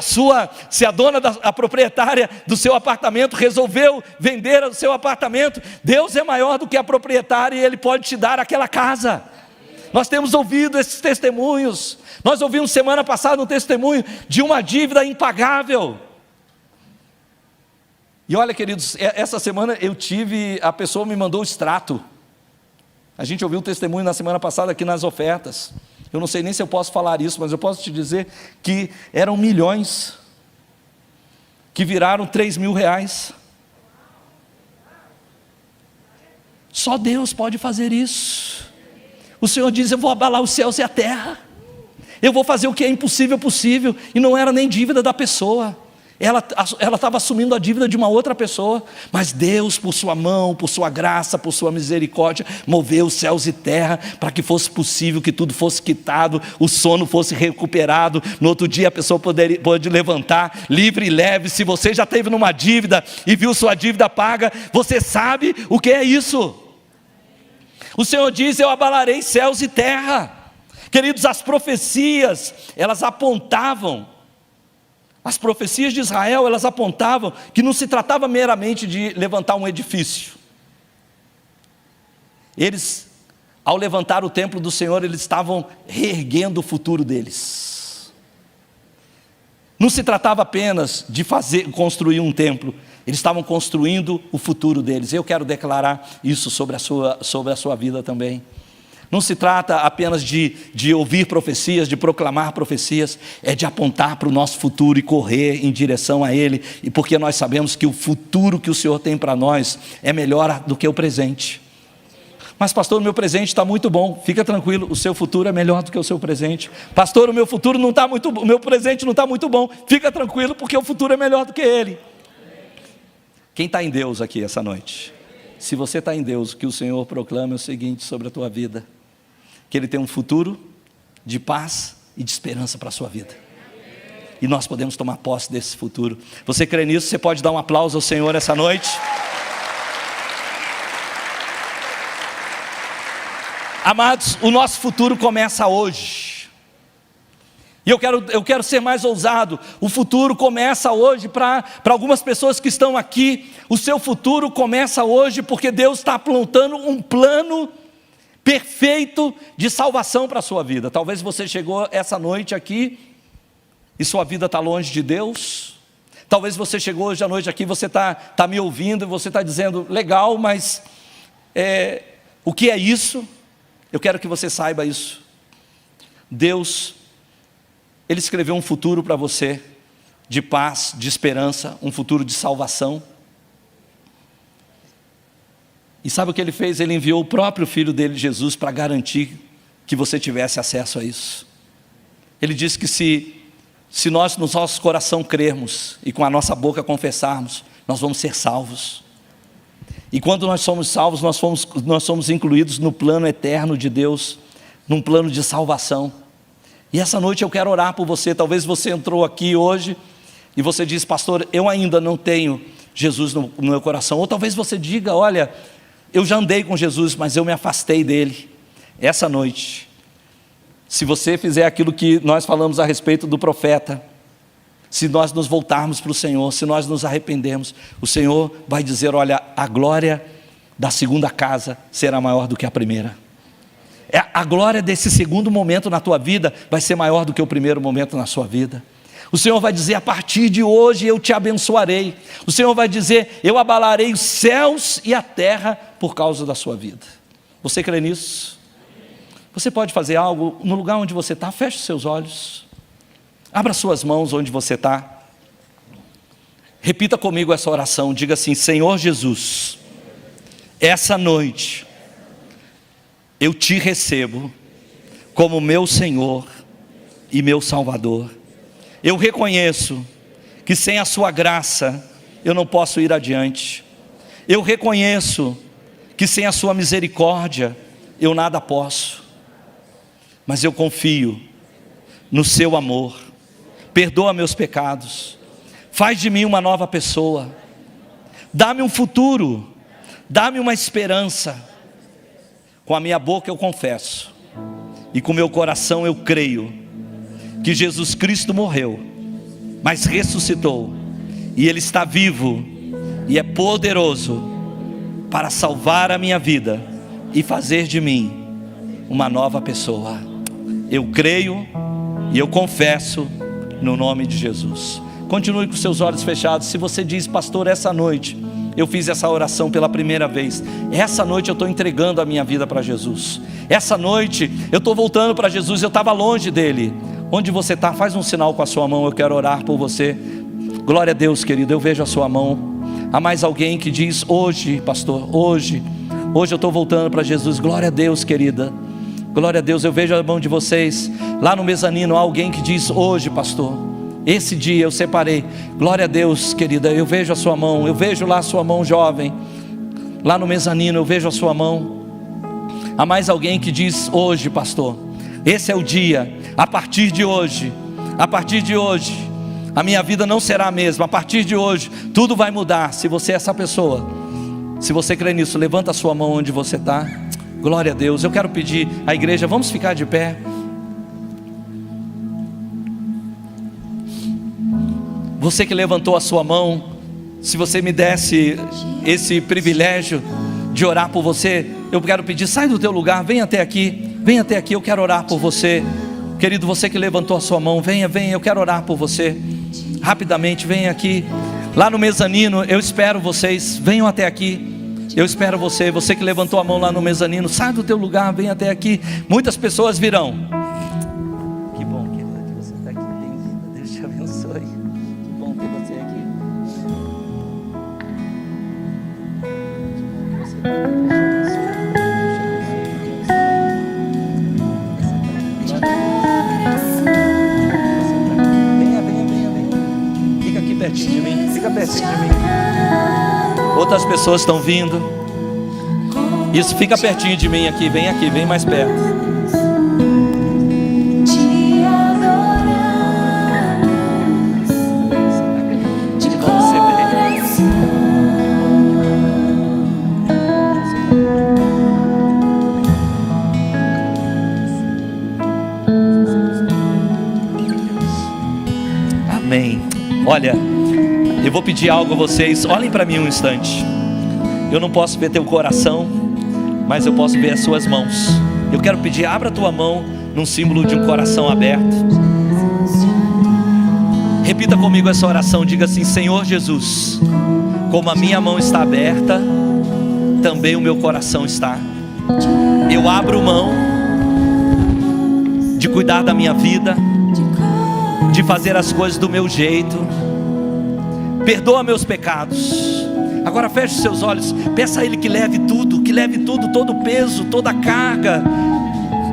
a dona, a proprietária do seu apartamento resolveu vender o seu apartamento, Deus é maior do que a proprietária, e Ele pode te dar aquela casa. Nós temos ouvido esses testemunhos. Nós ouvimos semana passada um testemunho de uma dívida impagável. E olha, queridos, essa semana a pessoa me mandou o extrato. A gente ouviu um testemunho na semana passada aqui nas ofertas. Eu não sei nem se eu posso falar isso, mas eu posso te dizer que eram milhões que viraram 3 mil reais. Só Deus pode fazer isso. O Senhor diz: eu vou abalar os céus e a terra. Eu vou fazer o que é impossível possível. E não era nem dívida da pessoa. Ela estava assumindo a dívida de uma outra pessoa. Mas Deus, por sua mão, por sua graça, por sua misericórdia, moveu os céus e terra para que fosse possível que tudo fosse quitado, o sono fosse recuperado. No outro dia a pessoa pode levantar livre e leve. Se você já esteve numa dívida e viu sua dívida paga, você sabe o que é isso. O Senhor diz: eu abalarei céus e terra. Queridos, as profecias, elas apontavam, as profecias de Israel, elas apontavam que não se tratava meramente de levantar um edifício. Eles, ao levantar o templo do Senhor, eles estavam reerguendo o futuro deles. Não se tratava apenas de construir um templo, eles estavam construindo o futuro deles. Eu quero declarar isso sobre a sua vida também. Não se trata apenas de ouvir profecias, de proclamar profecias, é de apontar para o nosso futuro e correr em direção a Ele, e porque nós sabemos que o futuro que o Senhor tem para nós é melhor do que o presente. Mas pastor, o meu presente está muito bom. Fica tranquilo, o seu futuro é melhor do que o seu presente. Pastor, o meu futuro não está muito bom, o meu presente não está muito bom. Fica tranquilo, porque o futuro é melhor do que ele. Quem está em Deus aqui essa noite? Se você está em Deus, o que o Senhor proclama é o seguinte sobre a tua vida: que Ele tem um futuro de paz e de esperança para a sua vida. E nós podemos tomar posse desse futuro. Você crê nisso? Você pode dar um aplauso ao Senhor essa noite? Amados, o nosso futuro começa hoje. E eu quero ser mais ousado. O futuro começa hoje para algumas pessoas que estão aqui. O seu futuro começa hoje porque Deus está apontando um plano perfeito de salvação para a sua vida. Talvez você chegou essa noite aqui e sua vida está longe de Deus. Talvez você chegou hoje à noite aqui, você está me ouvindo e você está dizendo: legal, mas o que é isso? Eu quero que você saiba isso. Deus, Ele escreveu um futuro para você, de paz, de esperança, um futuro de salvação. E sabe o que Ele fez? Ele enviou o próprio Filho dele, Jesus, para garantir que você tivesse acesso a isso. Ele disse que se nós no nosso coração crermos e com a nossa boca confessarmos, nós vamos ser salvos. E quando nós somos salvos, nós somos incluídos no plano eterno de Deus, num plano de salvação. E essa noite eu quero orar por você. Talvez você entrou aqui hoje e você diz: pastor, eu ainda não tenho Jesus no meu coração. Ou talvez você diga: olha, eu já andei com Jesus, mas eu me afastei dele. Essa noite, se você fizer aquilo que nós falamos a respeito do profeta, se nós nos voltarmos para o Senhor, se nós nos arrependermos, o Senhor vai dizer: olha, a glória da segunda casa será maior do que a primeira. A glória desse segundo momento na tua vida vai ser maior do que o primeiro momento na sua vida. O Senhor vai dizer: a partir de hoje eu te abençoarei. O Senhor vai dizer: eu abalarei os céus e a terra por causa da sua vida. Você crê nisso? Você pode fazer algo no lugar onde você está. Feche os seus olhos, abra suas mãos onde você está. Repita comigo essa oração. Diga assim: Senhor Jesus, essa noite eu te recebo como meu Senhor e meu Salvador. Eu reconheço que sem a sua graça eu não posso ir adiante. Eu reconheço que sem a sua misericórdia eu nada posso. Mas eu confio no seu amor. Perdoa meus pecados. Faz de mim uma nova pessoa. Dá-me um futuro. Dá-me uma esperança. Com a minha boca eu confesso, e com o meu coração eu creio, que Jesus Cristo morreu, mas ressuscitou, e Ele está vivo, e é poderoso, para salvar a minha vida, e fazer de mim uma nova pessoa. Eu creio, e eu confesso, no nome de Jesus. Continue com seus olhos fechados. Se você diz: pastor, essa noite eu fiz essa oração pela primeira vez, essa noite eu estou entregando a minha vida para Jesus, essa noite eu estou voltando para Jesus, eu estava longe dele. Onde você está, faz um sinal com a sua mão, eu quero orar por você. Glória a Deus, querido, eu vejo a sua mão. Há mais alguém que diz: hoje, pastor, hoje eu estou voltando para Jesus. Glória a Deus, querida, glória a Deus. Eu vejo a mão de vocês, lá no mezanino há alguém que diz: hoje, pastor, esse dia eu separei. Glória a Deus, querida, eu vejo a sua mão. Eu vejo lá a sua mão, jovem, lá no mezanino, eu vejo a sua mão. Há mais alguém que diz: hoje, pastor, esse é o dia. A partir de hoje, a minha vida não será a mesma. A partir de hoje, tudo vai mudar. Se você é essa pessoa, se você crê nisso, levanta a sua mão onde você está. Glória a Deus. Eu quero pedir à igreja, vamos ficar de pé. Você que levantou a sua mão, se você me desse esse privilégio de orar por você, eu quero pedir: sai do teu lugar, vem até aqui, eu quero orar por você. Querido, você que levantou a sua mão, venha, eu quero orar por você. Rapidamente, venha aqui, lá no mezanino, eu espero vocês, venham até aqui, eu espero você. Você que levantou a mão lá no mezanino, sai do teu lugar, venha até aqui, muitas pessoas virão. Que bom, querida, que você está aqui, bem-vinda, Deus te abençoe. Que bom ter você aqui. Venha. Fica aqui pertinho de mim, fica pertinho de mim. Outras pessoas estão vindo. Isso, fica pertinho de mim aqui, vem mais perto. Amém. Olha, eu vou pedir algo a vocês. Olhem para mim um instante. Eu não posso ver teu coração, mas eu posso ver as suas mãos. Eu quero pedir: abra a tua mão num símbolo de um coração aberto. Repita comigo essa oração. Diga assim: Senhor Jesus, como a minha mão está aberta, também o meu coração está. Eu abro mão de cuidar da minha vida, de fazer as coisas do meu jeito. Perdoa meus pecados. Agora feche os seus olhos, peça a Ele que leve tudo, todo o peso, toda a carga,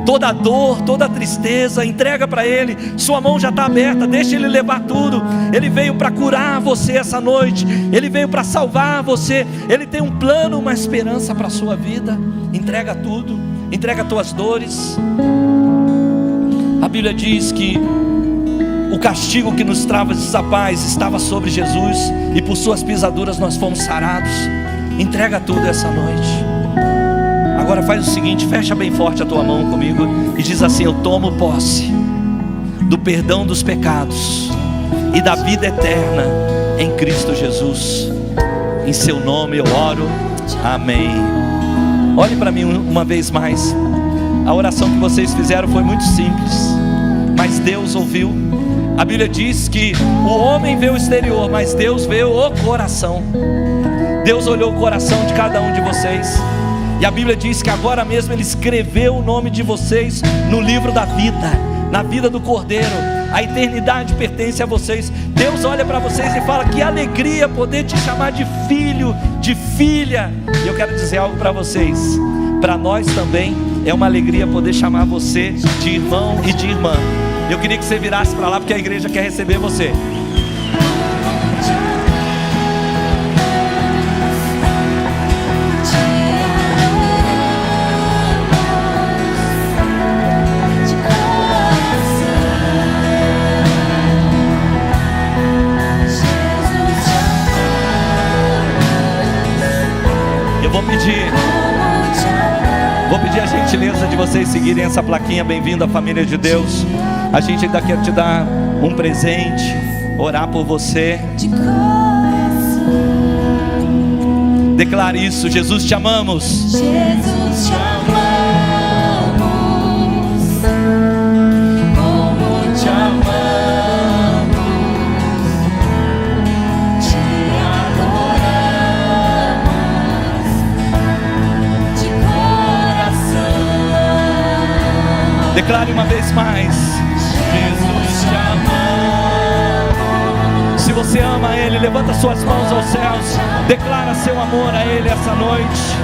toda a dor, toda a tristeza. Entrega para Ele, sua mão já está aberta, deixa Ele levar tudo. Ele veio para curar você essa noite, Ele veio para salvar você, Ele tem um plano, uma esperança para a sua vida. Entrega tudo, entrega as tuas dores. A Bíblia diz que o castigo que nos traz a paz estava sobre Jesus, e por suas pisaduras nós fomos sarados. Entrega tudo essa noite. Agora faz o seguinte, fecha bem forte a tua mão comigo e diz assim: eu tomo posse do perdão dos pecados e da vida eterna em Cristo Jesus. Em seu nome eu oro. Amém. Olhe para mim uma vez mais. A oração que vocês fizeram foi muito simples, mas Deus ouviu. A Bíblia diz que o homem vê o exterior, mas Deus vê o coração. Deus olhou o coração de cada um de vocês, e a Bíblia diz que agora mesmo Ele escreveu o nome de vocês no livro da vida, na vida do Cordeiro. A eternidade pertence a vocês. Deus olha para vocês e fala: que alegria poder te chamar de filho, de filha. E eu quero dizer algo para vocês, para nós também é uma alegria poder chamar você de irmão e de irmã. Eu queria que você virasse para lá, porque a igreja quer receber você. Vou pedir a gentileza de vocês seguirem essa plaquinha: bem-vindo à família de Deus. A gente ainda quer te dar um presente, orar por você. Declare isso: Jesus, te amamos. Jesus, te amamos. Como te amamos, te adoramos de coração. Declare uma vez mais: Jesus, te amamos. se você ama Ele, levanta suas mãos aos céus, declara seu amor a Ele essa noite.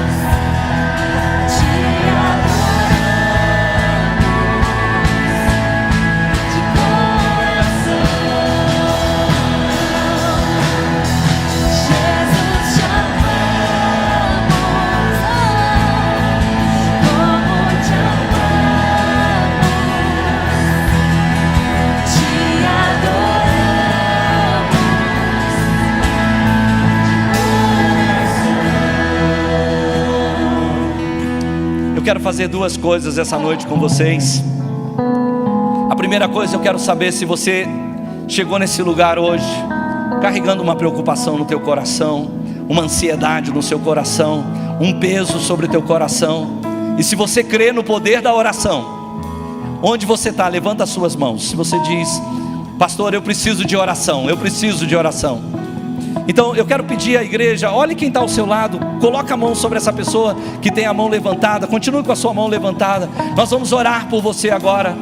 Eu quero fazer duas coisas essa noite com vocês. A primeira coisa, eu quero saber se você chegou nesse lugar hoje carregando uma preocupação no teu coração, uma ansiedade no seu coração, um peso sobre o teu coração. E se você crê no poder da oração, onde você está, levanta as suas mãos. Se você diz: pastor, eu preciso de oração, eu preciso de oração. Então eu quero pedir à igreja: olhe quem está ao seu lado, coloca a mão sobre essa pessoa que tem a mão levantada, continue com a sua mão levantada. Nós vamos orar por você agora.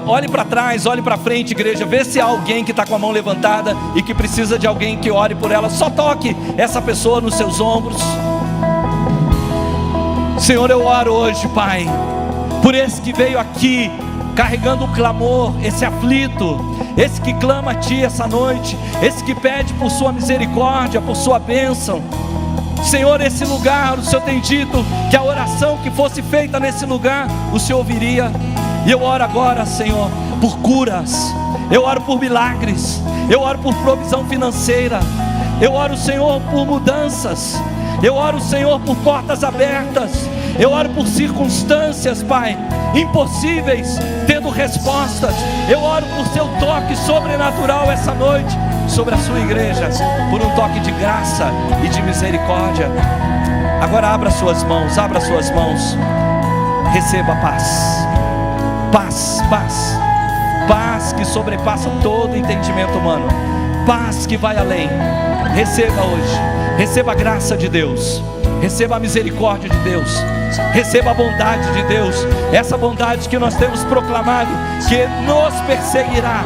Olhe para trás, olhe para frente, igreja. Vê se há alguém que está com a mão levantada e que precisa de alguém que ore por ela. Só toque essa pessoa nos seus ombros. Senhor, eu oro hoje, Pai, por esse que veio aqui carregando um clamor, esse aflito, esse que clama a Ti essa noite, esse que pede por Sua misericórdia, por Sua bênção. Senhor, esse lugar, o Senhor tem dito que a oração que fosse feita nesse lugar, o Senhor ouviria. E eu oro agora, Senhor, por curas, eu oro por milagres, eu oro por provisão financeira, eu oro, Senhor, por mudanças, eu oro, Senhor, por portas abertas, eu oro por circunstâncias, Pai, impossíveis, tendo respostas. Eu oro por Seu toque sobrenatural essa noite sobre a Sua igreja, por um toque de graça e de misericórdia. Agora abra suas mãos, receba paz, paz, paz, paz que sobrepassa todo entendimento humano, paz que vai além. Receba hoje, receba a graça de Deus, receba a misericórdia de Deus, receba a bondade de Deus, essa bondade que nós temos proclamado, que nos perseguirá.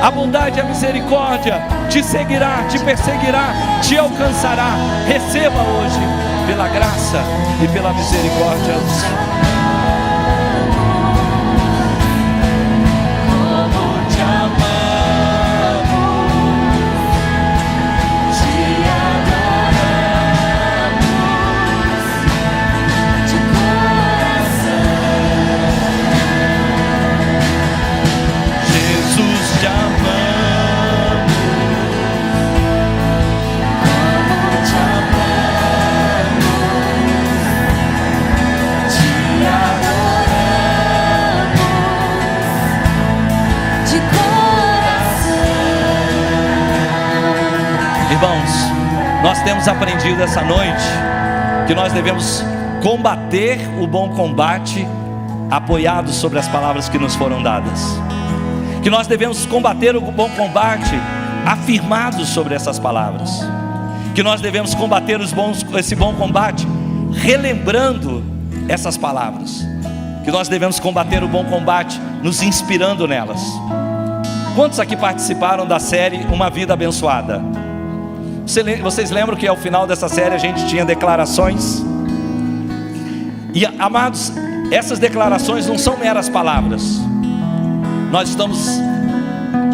A bondade e a misericórdia te seguirá, te perseguirá, te alcançará. Receba hoje, pela graça e pela misericórdia. Te temos aprendido essa noite que nós devemos combater o bom combate apoiados sobre as palavras que nos foram dadas. Que nós devemos combater o bom combate afirmados sobre essas palavras. Que nós devemos combater esse bom combate relembrando essas palavras. Que nós devemos combater o bom combate nos inspirando nelas. Quantos aqui participaram da série Uma Vida Abençoada? Vocês lembram que ao final dessa série a gente tinha declarações? E amados, essas declarações não são meras palavras. Nós estamos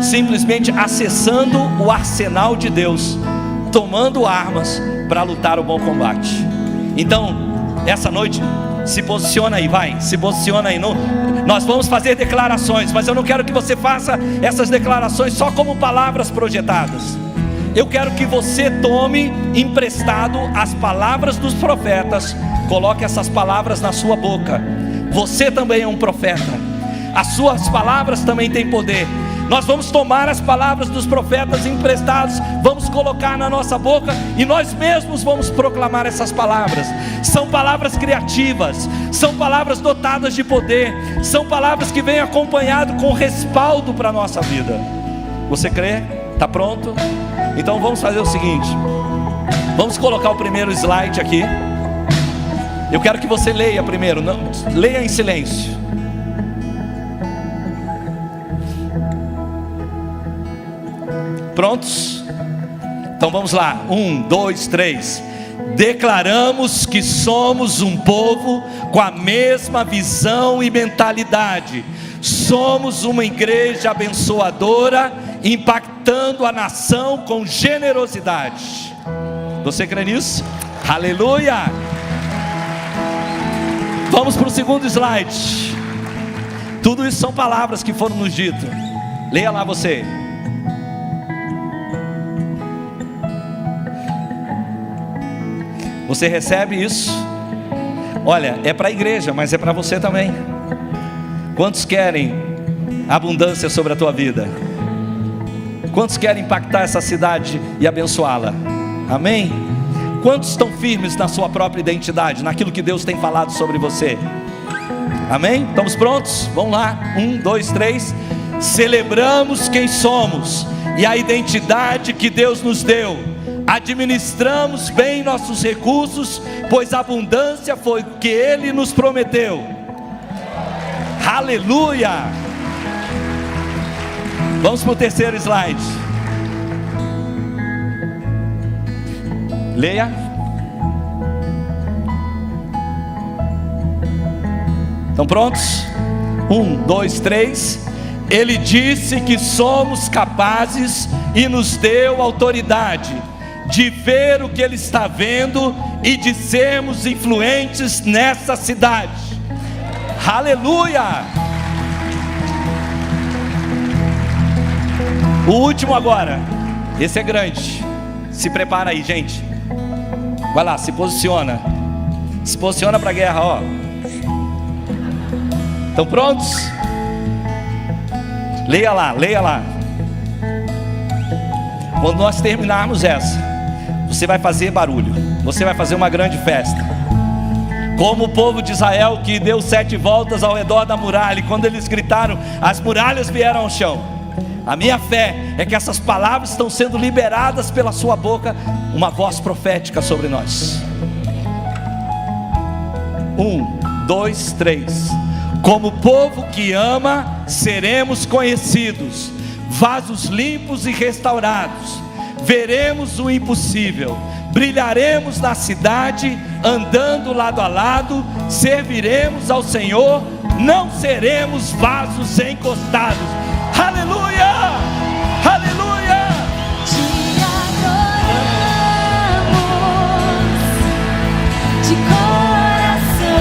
simplesmente acessando o arsenal de Deus, tomando armas para lutar o bom combate. Então, essa noite, se posiciona aí, vai, se posiciona aí. Nós vamos fazer declarações, mas eu não quero que você faça essas declarações só como palavras projetadas. Eu quero que você tome emprestado as palavras dos profetas, coloque essas palavras na sua boca. Você também é um profeta, as suas palavras também têm poder. Nós vamos tomar as palavras dos profetas emprestados, vamos colocar na nossa boca e nós mesmos vamos proclamar essas palavras. São palavras criativas, são palavras dotadas de poder, são palavras que vêm acompanhado com respaldo para a nossa vida. Você crê? Está pronto? Então vamos fazer o seguinte, vamos colocar o primeiro slide aqui. Eu quero que você leia primeiro, leia em silêncio. Prontos? Então vamos lá, 1, 2, 3. Declaramos que somos um povo com a mesma visão e mentalidade. Somos uma igreja abençoadora, impactando a nação com generosidade. Você crê nisso? Aleluia! Vamos para o segundo slide. Tudo isso são palavras que foram nos ditas. Leia lá você. Você recebe isso? Olha, é para a igreja, mas é para você também. Quantos querem abundância sobre a tua vida? Quantos querem impactar essa cidade e abençoá-la? Amém? Quantos estão firmes na sua própria identidade, naquilo que Deus tem falado sobre você? Amém? Estamos prontos? Vamos lá, 1, 2, 3. Celebramos quem somos e a identidade que Deus nos deu. Administramos bem nossos recursos, pois a abundância foi o que Ele nos prometeu. Aleluia! Vamos para o terceiro slide. Leia. Estão prontos? 1, 2, 3. Ele disse que somos capazes e nos deu autoridade de ver o que Ele está vendo e de sermos influentes nessa cidade. Aleluia! O último agora, esse é grande. Se prepara aí, gente. Vai lá, se posiciona. Se posiciona para a guerra, ó. Estão prontos? Leia lá, leia lá. Quando nós terminarmos essa, você vai fazer barulho, você vai fazer uma grande festa, como o povo de Israel que deu 7 voltas ao redor da muralha, e quando eles gritaram, as muralhas vieram ao chão. A minha fé é que essas palavras estão sendo liberadas pela sua boca, uma voz profética sobre nós. 1, 2, 3. Como povo que ama, seremos conhecidos, vasos limpos e restaurados. Veremos o impossível, brilharemos na cidade, andando lado a lado, serviremos ao Senhor, não seremos vasos encostados. Aleluia! Aleluia! Te adoramos de coração,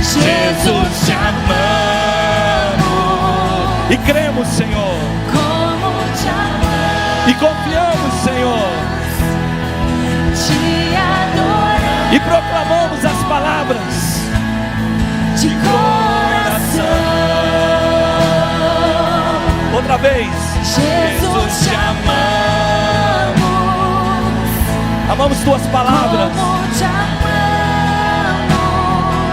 Jesus, te amamos E cremos, Senhor, como te amamos, e confiamos, Senhor, te adoramos e proclamamos as palavras de coração. outra vez. Jesus, te amamos Amamos tuas palavras. Como te amamos,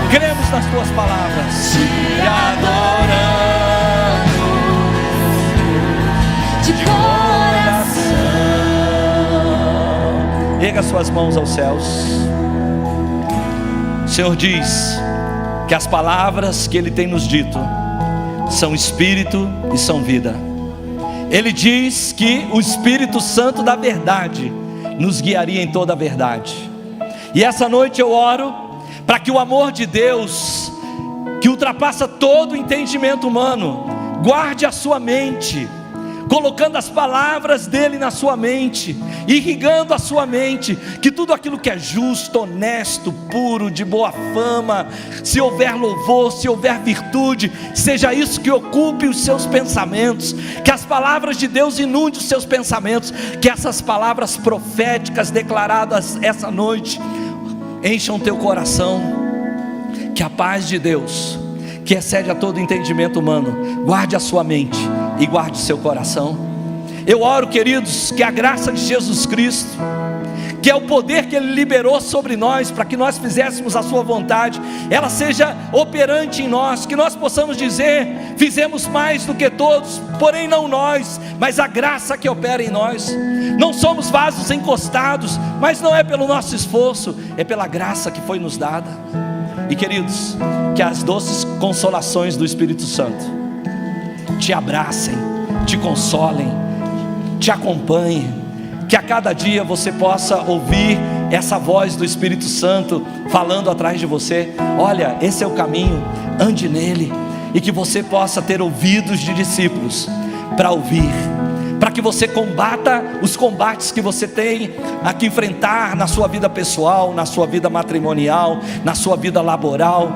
Cremos nas tuas palavras. te adoramos de coração. Erga suas mãos aos céus. O Senhor diz que as palavras que Ele tem nos dito são espírito e são vida. Ele diz que o Espírito Santo da verdade nos guiaria em toda a verdade. E essa noite eu oro para que o amor de Deus, que ultrapassa todo o entendimento humano, guarde a sua mente, colocando as palavras dele na sua mente, irrigando a sua mente, que tudo aquilo que é justo, honesto, puro, de boa fama, se houver louvor, se houver virtude, seja isso que ocupe os seus pensamentos, que as palavras de Deus inundem os seus pensamentos, que essas palavras proféticas declaradas essa noite encham teu coração, que a paz de Deus, que excede a todo entendimento humano, guarde a sua mente e guarde o seu coração. Eu oro, queridos, que a graça de Jesus Cristo, que é o poder que Ele liberou sobre nós, para que nós fizéssemos a sua vontade, ela seja operante em nós, que nós possamos dizer: fizemos mais do que todos, porém não nós, mas a graça que opera em nós. Não somos vasos encostados, mas não é pelo nosso esforço, é pela graça que foi nos dada. E queridos, que as doces consolações do Espírito Santo te abracem, te consolem, te acompanhem, que a cada dia você possa ouvir essa voz do Espírito Santo falando atrás de você: olha, esse é o caminho, ande nele. E que você possa ter ouvidos de discípulos para ouvir, para que você combata os combates que você tem a que enfrentar na sua vida pessoal, na sua vida matrimonial, na sua vida laboral,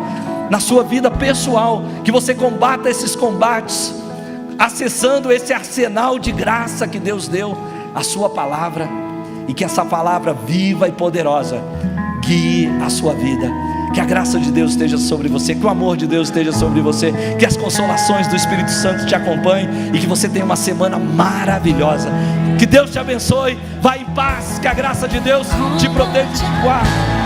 na sua vida pessoal, que você combata esses combates, acessando esse arsenal de graça que Deus deu, a sua palavra, e que essa palavra viva e poderosa guie a sua vida. Que a graça de Deus esteja sobre você, que o amor de Deus esteja sobre você, que as consolações do Espírito Santo te acompanhem, e que você tenha uma semana maravilhosa. Que Deus te abençoe, vá em paz, que a graça de Deus te proteja e te guarde.